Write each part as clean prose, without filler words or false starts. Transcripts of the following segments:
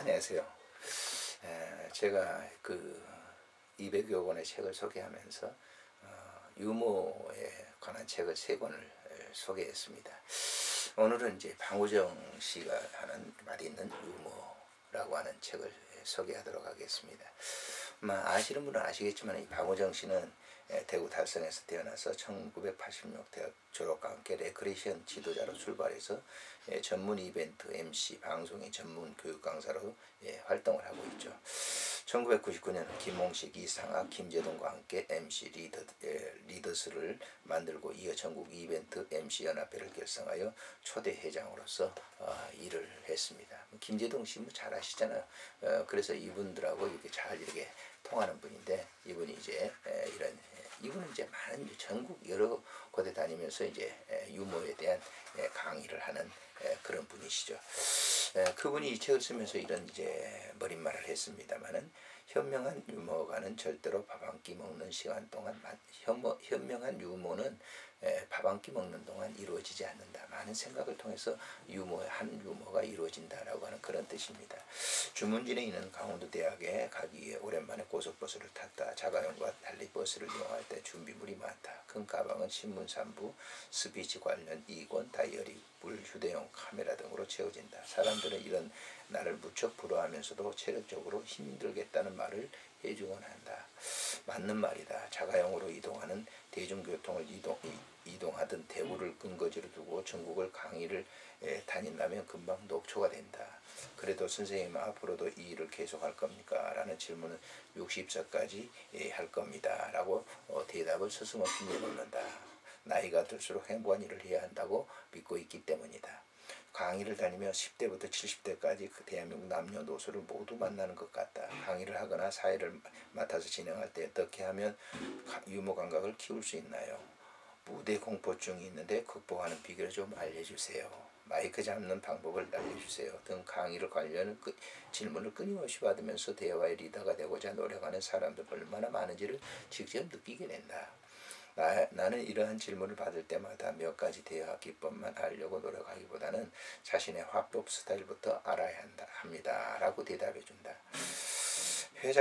안녕하세요. 제가 그 200여 권의 책을 소개하면서 유머에 관한 책을 3권을 소개했습니다. 오늘은 이제 방우정 씨가 하는 맛있는 유머라고 하는 책을 소개하도록 하겠습니다. 아시는 분은 아시겠지만 이 방우정 씨는 대구 달성에서 태어나서 1986 대학 졸업과 함께 레크레이션 지도자로 출발해서 전문 이벤트 MC 방송의 전문 교육 강사로 활동을 하고 있죠. 1999년 김홍식, 이상학, 김재동과 함께 MC 리더스를 만들고 이어 전국 이벤트 MC 연합회를 결성하여 초대 회장으로서 일을 했습니다. 김재동 씨 잘 아시잖아요. 그래서 이분들하고 이렇게 잘 이렇게 통하는 분인데, 이분은 이제 많은 전국 여러 곳에 다니면서 이제 유머에 대한 강의를 하는 그런 분이시죠. 그분이 이 책을 쓰면서 이런 이제 머릿말을 했습니다만은, 현명한 유머가는 절대로 밥 한 끼 먹는 시간 동안 현명한 유머는 밥 한 끼 먹는 동안 이루어지지 않는다. 많은 생각을 통해서 한 유머가 이루어진다라고 하는 그런 뜻입니다. 주문진에 있는 강원도대학에 가기 위해 오랜만에 고속버스를 탔다. 자가용과 달리 버스를 이용할 때 준비물이 많다. 큰 가방은 신문 3부, 스피치 관련 2권, 다이어리, 물, 휴대용 카메라 등으로 채워진다. 사람들은 이런 나를 무척 부러워하면서도 체력적으로 힘들겠다는 말을 해주곤 한다. 맞는 말이다. 자가용으로 이동하는 대중교통을 이동하던 대구를 근거지로 두고 전국을 강의를 다닌다면 금방 녹초가 된다. 그래도 선생님 앞으로도 이 일을 계속할 겁니까? 라는 질문은 60세까지 할 겁니다. 라고 대답을 서슴없이 내놓는다. 나이가 들수록 행복한 일을 해야 한다고 믿고 있기 때문이다. 강의를 다니며 10대부터 70대까지 그 대한민국 남녀노소를 모두 만나는 것 같다. 강의를 하거나 사회를 맡아서 진행할 때 어떻게 하면 유머 감각을 키울 수 있나요? 무대 공포증이 있는데 극복하는 비결을 좀 알려주세요. 마이크 잡는 방법을 알려주세요. 등 강의를 관련 질문을 끊임없이 받으면서 대화의 리더가 되고자 노력하는 사람들 얼마나 많은지를 직접 느끼게 된다. 나는 이러한 질문을 받을 때마다 몇 가지 대화 기법만 알려고 노력하기보다는 자신의 화법 스타일부터 알아야 합니다. 라고 대답해 준다.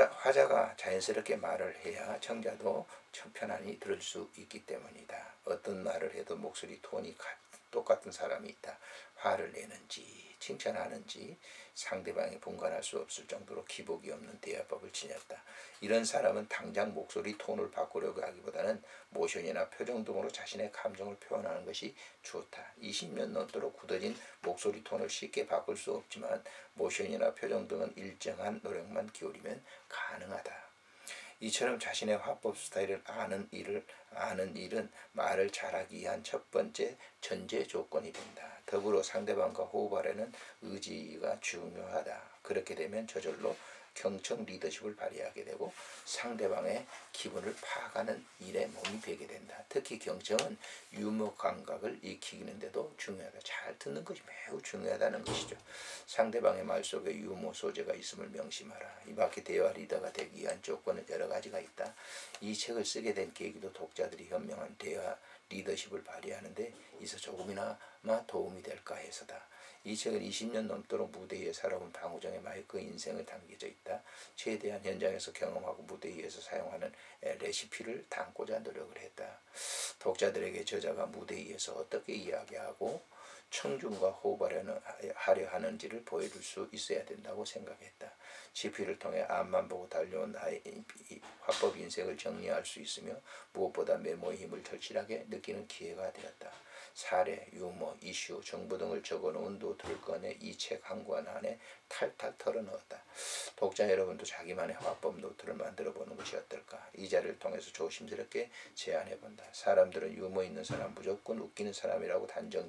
화자가 자연스럽게 말을 해야 청자도 편안히 들을 수 있기 때문이다. 어떤 말을 해도 목소리 톤이 똑같은 사람이 있다. 화를 내는지 칭찬하는지 상대방이 분간할 수 없을 정도로 기복이 없는 대화법을 지녔다. 이런 사람은 당장 목소리 톤을 바꾸려고 하기보다는 모션이나 표정 등으로 자신의 감정을 표현하는 것이 좋다. 20년 넘도록 굳어진 목소리 톤을 쉽게 바꿀 수 없지만 모션이나 표정 등은 일정한 노력만 기울이면 가능하다. 이처럼 자신의 화법 스타일을 아는 일은 말을 잘하기 위한 첫 번째 전제 조건이 된다. 더불어 상대방과 호흡하려는 의지가 중요하다. 그렇게 되면 저절로 경청 리더십을 발휘하게 되고 상대방의 기분을 파악하는 일에 몸이 배게 된다. 특히 경청은 유머 감각을 익히는데도 중요하다. 잘 듣는 것이 매우 중요하다는 것이죠. 상대방의 말 속에 유머 소재가 있음을 명심하라. 이 밖에 대화 리더가 되기 위한 조건은 여러 가지가 있다. 이 책을 쓰게 된 계기도 독자들이 현명한 대화 리더십을 발휘하는데 있어 조금이나마 도움이 될까 해서다. 이 책은 20년 넘도록 무대 위에 살아온 방우정의 마이크 인생을 담겨져 있다. 최대한 현장에서 경험하고 무대 위에서 사용하는 레시피를 담고자 노력을 했다. 독자들에게 저자가 무대 위에서 어떻게 이야기하고 청중과 호흡하려 하는지를 보여줄 수 있어야 된다고 생각했다. 지피를 통해 앞만 보고 달려온 나의 화법 인생을 정리할 수 있으며 무엇보다 메모의 힘을 절실하게 느끼는 기회가 되었다. 사례, 유머, 이슈, 정보 등을 적어놓은 노트를 꺼내 이 책 한 권 안에 탈탈 털어넣었다. 독자 여러분도 자기만의 화법 노트를 만들어보는 것이 어떨까? 이 자리를 통해서 조심스럽게 제안해본다. 사람들은 유머 있는 사람 무조건 웃기는 사람이라고 단정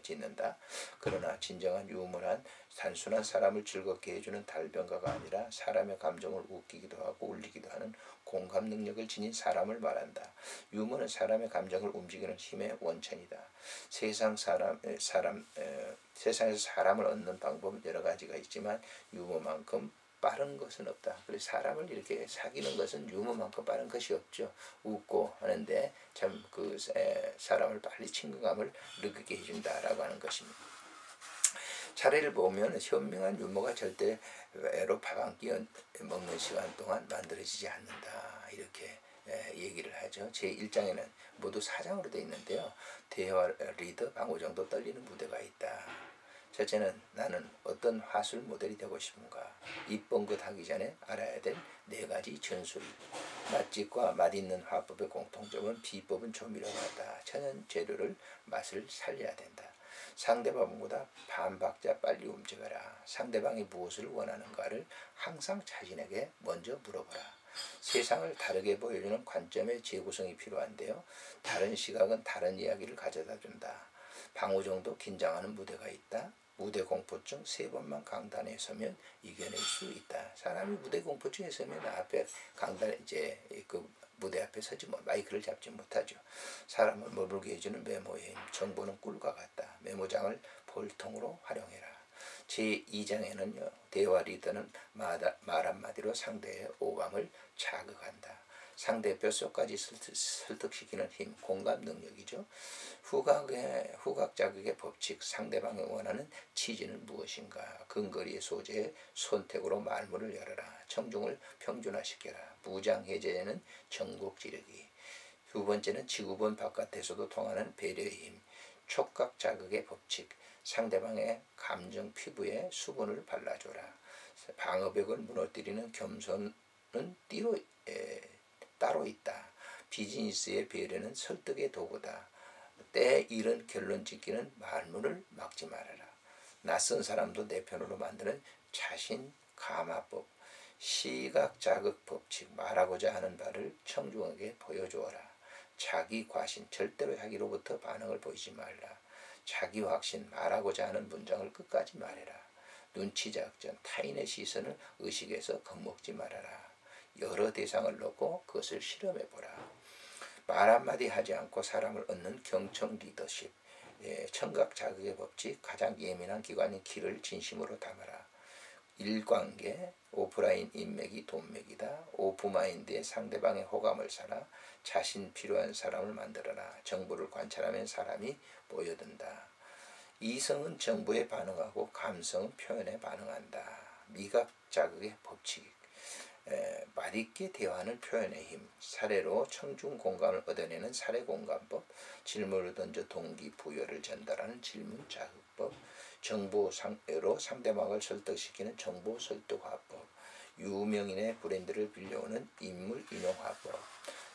짓는다. 그러나 진정한 유머란 단순한 사람을 즐겁게 해주는 달변가가 아니라 사람의 감정을 웃기기도 하고 울리기도 하는 공감 능력을 지닌 사람을 말한다. 유머는 사람의 감정을 움직이는 힘의 원천이다. 세상에서 사람을 얻는 방법은 여러 가지가 있지만 유머만큼 빠른 것은 없다. 그래서 사람을 이렇게 사귀는 것은 유머만큼 빠른 것이 없죠. 웃고 하는데 참 사람을 빨리 친근감을 느끼게 해준다라고 하는 것입니다. 차례를 보면 현명한 유머가 절대로 밥 한 끼 먹는 시간 동안 만들어지지 않는다. 이렇게 얘기를 하죠. 제1장에는 모두 4장으로 되어 있는데요. 대화 리더 방우정도 떨리는 무대가 있다. 첫째는 나는 어떤 화술 모델이 되고 싶은가. 이쁜 것 하기 전에 알아야 될 4가지 전술. 맛집과 맛있는 화법의 공통점은 비법은 조미료가 같다. 천연 재료를 맛을 살려야 된다. 상대방보다 반 박자 빨리 움직여라. 상대방이 무엇을 원하는가를 항상 자신에게 먼저 물어보라. 세상을 다르게 보여주는 관점의 재구성이 필요한데요. 다른 시각은 다른 이야기를 가져다 준다. 방우정도 긴장하는 무대가 있다. 무대 공포증 3번만 강단에 서면 이겨낼 수 있다. 사람이 무대 공포증에 서면 앞에 강단 이제 그 무대 앞에 서지 마이크를 잡지 못하죠. 사람을 머물게 해주는 메모의 힘. 정보는 꿀과 같다. 메모장을 볼통으로 활용해라. 제2장에는요. 대화 리더는 말 한마디로 상대의 오감을 자극한다. 상대 뼛속까지 설득시키는 힘, 공감 능력이죠. 후각 자극의 법칙, 상대방이 원하는 취지는 무엇인가. 근거리의 소재의 선택으로 말문을 열어라. 청중을 평준화시켜라. 무장해제에는 전곡 지르기. 두 번째는 지구본 바깥에서도 통하는 배려의 힘, 촉각 자극의 법칙, 상대방의 감정 피부에 수분을 발라줘라. 방어벽을 무너뜨리는 겸손은 따로 있다. 비즈니스의 배려는 설득의 도구다. 때 이른 결론 짓기는 말문을 막지 말아라. 낯선 사람도 내 편으로 만드는 자신 감화법, 시각 자극 법칙, 말하고자 하는 바를 청중에게 보여주어라. 자기 과신, 절대로 자기로부터 반응을 보이지 말라. 자기 확신, 말하고자 하는 문장을 끝까지 말해라. 눈치 작전, 타인의 시선을 의식해서 겁먹지 말아라. 여러 대상을 놓고 그것을 실험해보라. 말 한마디 하지 않고 사람을 얻는 경청 리더십, 청각 자극의 법칙, 가장 예민한 기관인 귀를 진심으로 담아라. 일관계, 오프라인 인맥이 돈맥이다. 오프마인드의 상대방의 호감을 사라. 자신 필요한 사람을 만들어라. 정보를 관찰하면 사람이 모여든다. 이성은 정보에 반응하고 감성은 표현에 반응한다. 미각 자극의 법칙, 맛있게 대화하는 표현의 힘, 사례로 청중 공감을 얻어내는 사례 공감법, 질문을 던져 동기부여를 전달하는 질문 자극법, 정보로 상대방을 설득시키는 정보 설득화법, 유명인의 브랜드를 빌려오는 인물 인용화법.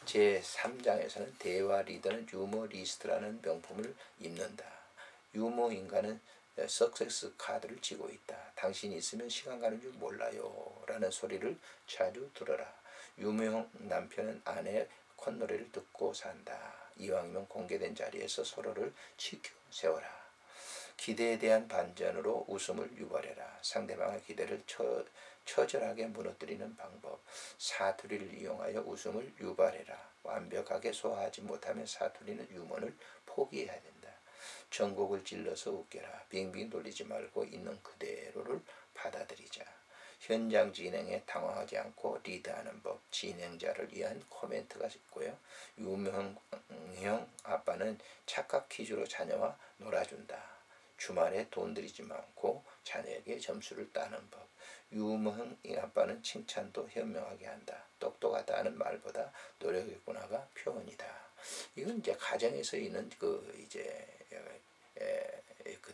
제3장에서는 대화 리더는 유머리스트라는 명품을 입는다. 유머 인간은 석세스 카드를 쥐고 있다. 당신이 있으면 시간 가는 줄 몰라요 라는 소리를 자주 들어라. 유명 남편은 아내의 콧노래를 듣고 산다. 이왕이면 공개된 자리에서 서로를 지켜 세워라. 기대에 대한 반전으로 웃음을 유발해라. 상대방의 기대를 처절하게 무너뜨리는 방법. 사투리를 이용하여 웃음을 유발해라. 완벽하게 소화하지 못하면 사투리는 유머를 포기해야 된다. 전곡을 찔러서 웃겨라. 빙빙 돌리지 말고 있는 그대로를 받아들이자. 현장 진행에 당황하지 않고 리드하는 법. 진행자를 위한 코멘트가 있고요. 유명형 아빠는 착각 퀴즈로 자녀와 놀아준다. 주말에 돈 들이지 않고 자녀에게 점수를 따는 법. 유머형 아빠는 칭찬도 현명하게 한다. 똑똑하다는 말보다 노력했구나가 표현이다. 이건 이제 가정에서 있는 그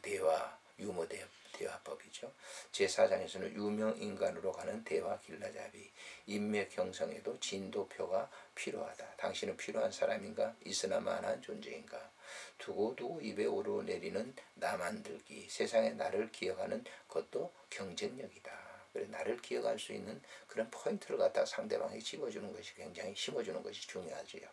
대화, 유머 대화법이죠. 제4장에서는 유명 인간으로 가는 대화 길라잡이. 인맥 형성에도 진도표가 필요하다. 당신은 필요한 사람인가? 있으나마나한 존재인가? 두고두고 입에 오르내리는 나만들기. 세상에 나를 기억하는 것도 경쟁력이다. 그래서 나를 기억할 수 있는 그런 포인트를 갖다 상대방에게 집어주는 것이 굉장히 심어주는 것이 중요하지요.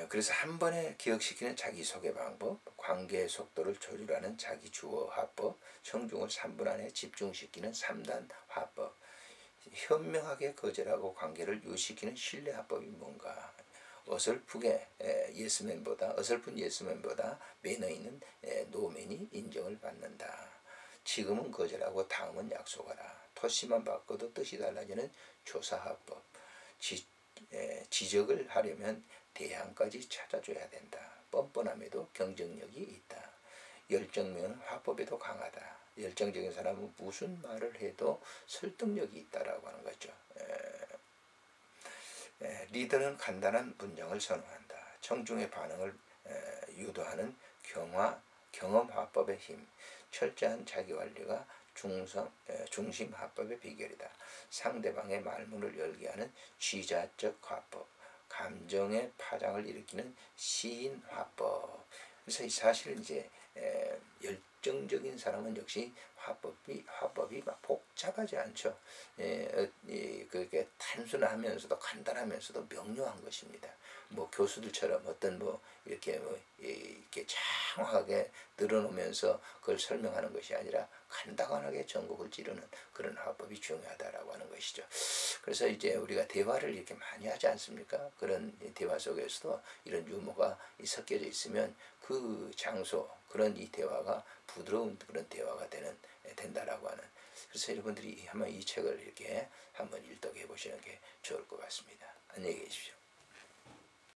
그래서 한 번에 기억시키는 자기소개 방법, 관계의 속도를 조절하는 자기주어 화법, 청중을 3분 안에 집중시키는 3단 화법, 현명하게 거절하고 관계를 유지시키는 신뢰 화법이 뭔가. 어설픈 예스맨보다 매너 있는 노맨이 인정을 받는다. 지금은 거절하고 다음은 약속하라. 토시만 바꿔도 뜻이 달라지는 조사화법. 지적을 하려면 대안까지 찾아줘야 된다. 뻔뻔함에도 경쟁력이 있다. 열정면 화법에도 강하다. 열정적인 사람은 무슨 말을 해도 설득력이 있다라고 하는 거죠. 리더는 간단한 문장을 선호한다. 청중의 반응을 유도하는 경험화법의 힘, 철저한 자기관리가 중심 화법의 비결이다. 상대방의 말문을 열게 하는 쥐자적 화법, 감정의 파장을 일으키는 시인 화법. 그래서 사실 이제 열정적인 사람은 역시 화법이 막 복잡하지 않죠. 그게 단순하면서도 간단하면서도 명료한 것입니다. 뭐 교수들처럼 어떤 이렇게 장황하게 늘어놓으면서 그걸 설명하는 것이 아니라 간단하게 전곡을 찌르는 그런 화법이 중요하다라고 하는 것이죠. 그래서 이제 우리가 대화를 이렇게 많이 하지 않습니까? 그런 대화 속에서도 이런 유머가 섞여져 있으면 그 장소, 그런 이 대화가 부드러운 그런 대화가 된다라고 하는. 그래서 여러분들이 한번 이 책을 이렇게 한번 일독해 보시는 게 좋을 것 같습니다. 안녕히 계십시오.